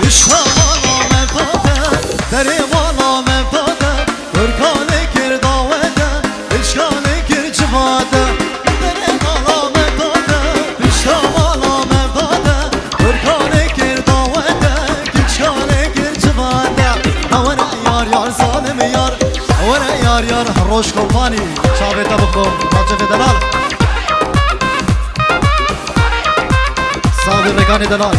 اشتا والا مفاده دری والا مفاده برکانه کر داوده اشکانه کر جواده دری والا مفاده اشتا والا مفاده برکانه کر داوده اشکانه کر جواده اونا یار یار ظالم یار اونا یار یار روش قربانی شابه بخور ناجف دلال صابر رگان دلال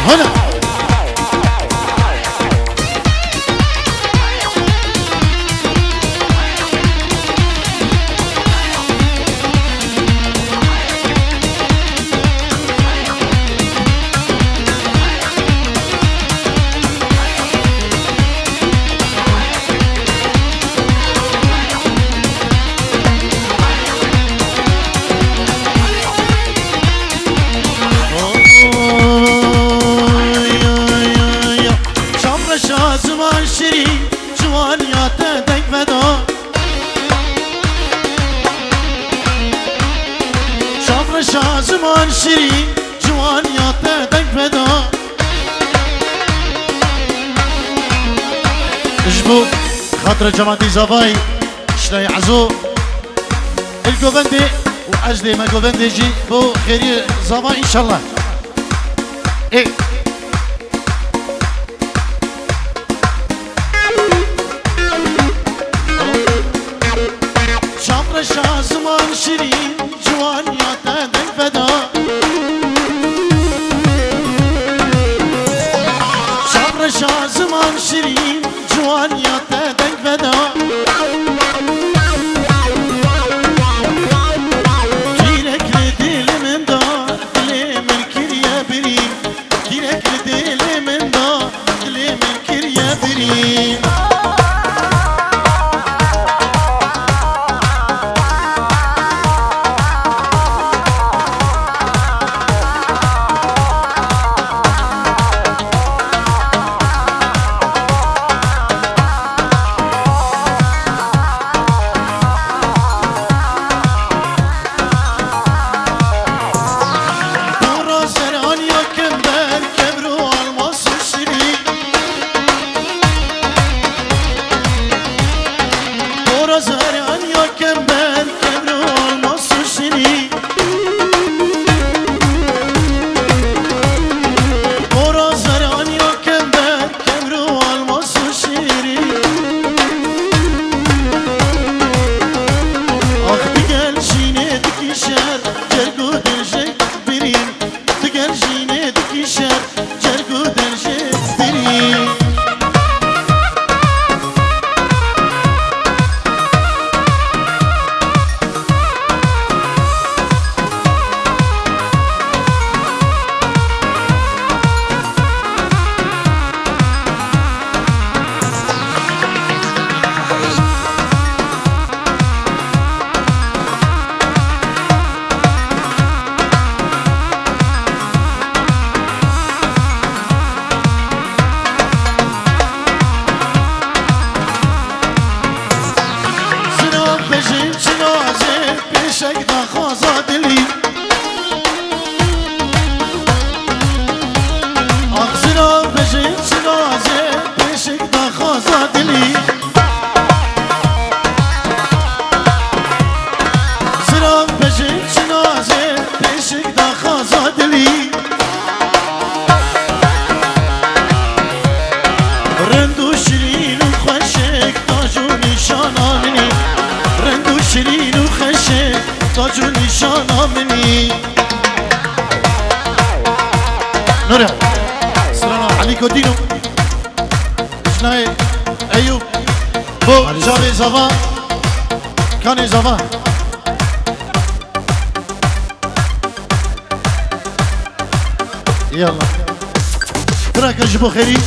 هنا زمان شیرین جوانیات دنگ بدا اجبو خاطر جماعتي زافاي شلاي عزو الجوفندي واجلي ما جوفندي جي بو خيري زافاي ان شاء الله ايه شامر شاه زمان شيرين جوانيات دنگ بدا شامر شاه زمان شيرين جوانيات دنگ بدا رندو شیرین و خوشک تا جونی چاوی زبا کانی زبا يلا تراك جبو خيري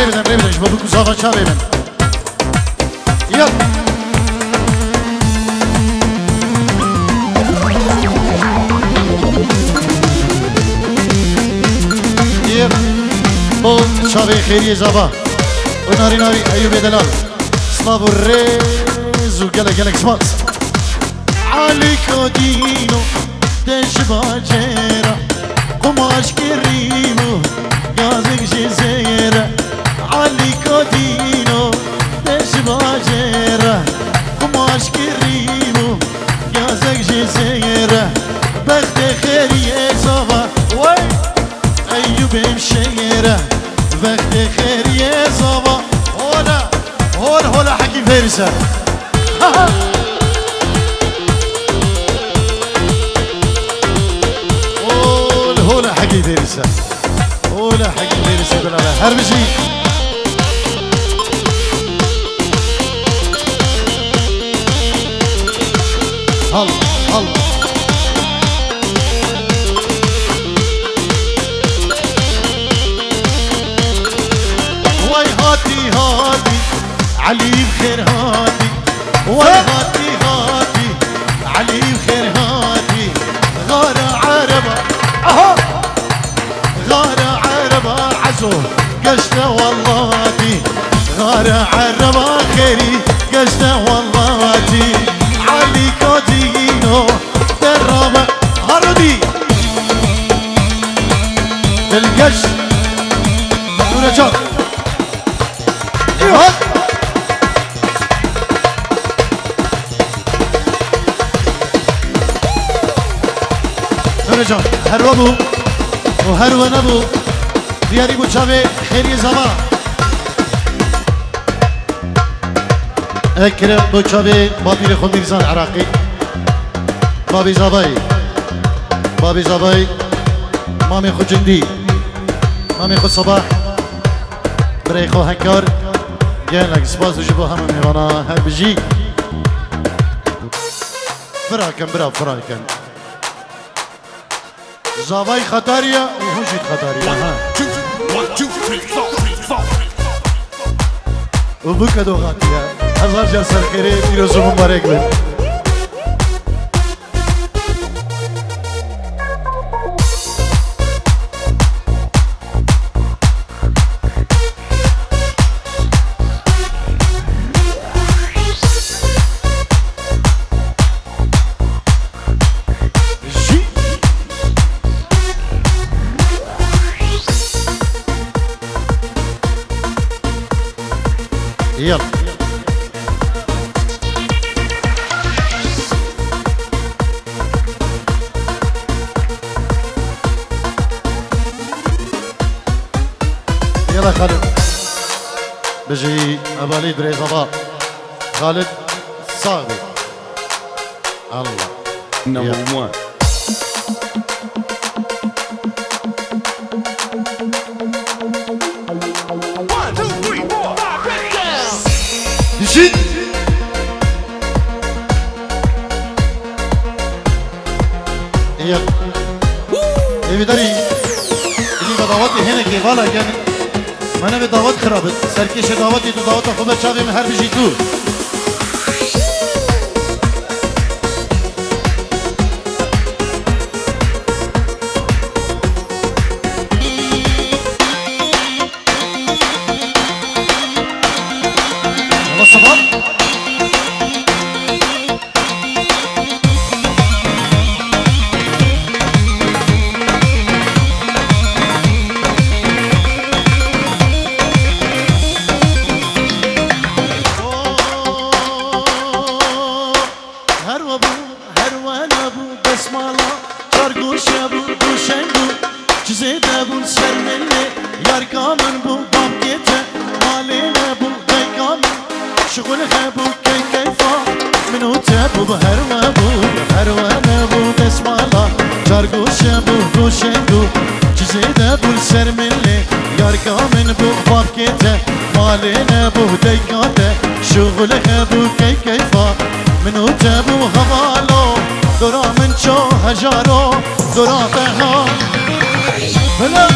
ريبدن ايش بابوك زافا شاريبن يلا يلا بول شافي خيري زافا وناري ناري ايوب دلال سلافو الريز وقلق سماس عليك دينو دش باجيرا قماش كريمو يازك جزيرة عليك دينو دش باجيرا قماش كريمو يازك جزيرة بخت خيري زافا وي ايوب مشيرة بخت خيري زافا هولا حكي فارسة هولا حكي فارسة هولا حكي فارسة بالله هربشي هلا واي هاتي علي بخير هاتي واي هاتي علي بخير هاتي غار عربة غار عربة عزو قشنا واللاتي غار عربة خيري قشنا واللاتي علي كودينو درابة هردي بالقش دون جار ايوه دون جار هربو وهرو نبو دياري بوشافي خيري زمان اكرم بوشافي بابي خو ميرزان عراقي بابي زباي مامي خو جندي مامي خو صباح بري خو هكار جانك سباز وجبو هم ميوانا هر بجي فراكن زاوای خطاریا و هوشید خطاریا و بکدو خاطیا هزار جان سرخیره پیروز مبارک بین يلا يلا خالد بجي أباليد بريزابا خالد صاغبي الله نمبر 1 جيت يلا ايوه داري اللي بدعوتي هنا كيفالا كان ما انا بدعوت خرابت سركيش دعوتي تو دعوت خوبه شافي من هر بيجي تو والله صباح هجارو ذرابها هلا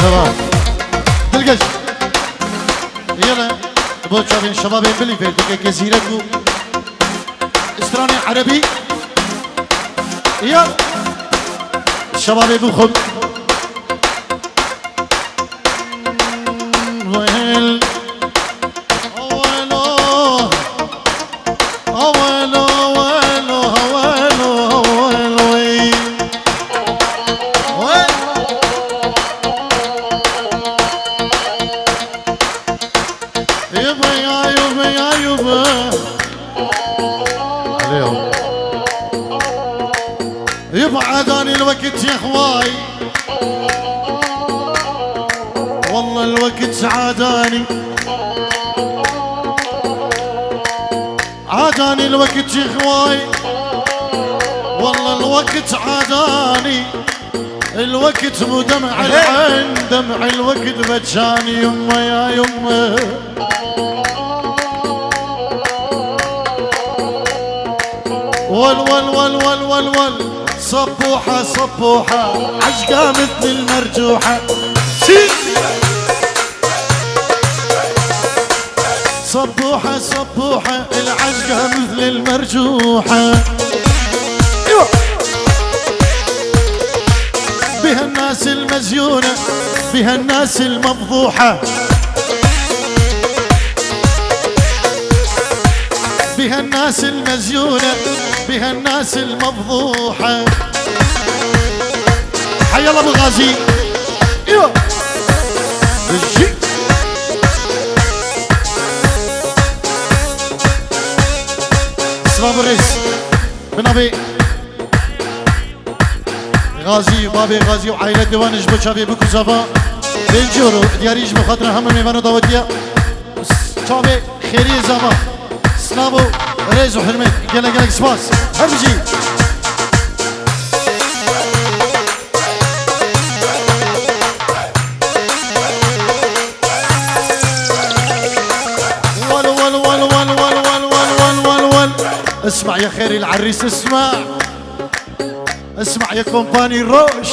شباب دلقش يلا بو شافين شباب بلي فيرتك جزيرة استراني عربي يلا الشباب ابو خب ويل يبعدني الوقت يا اخواي والله الوقت عاداني الوقت يا اخواي والله الوقت عاداني الوقت مو دمع العين دمع الوقت بجاني يمه يا يمه ول ول ول ول ول ول صبوحة صبوحة عشقة مثل المرجوحة صبوحة صبوحة العشقة مثل المرجوحة بها الناس المزيونة بها الناس المفضوحة بها الناس المزيونة بها الناس المفضوحة حي الله بالغازي ايوه الجي سلام الرئيس بن ابي غازي بابي غازي وعائلة ديوان جبو شافي بكو زفا بالجورو دياريج بخاطر هم ميوانو داودية شافي خيري زفا سلامو ريز وحرمت قلق سباس هرجي ول ول ول ول ول ول ول ول ول اسمع يا خيري العريس اسمع اسمع يا كومباني روش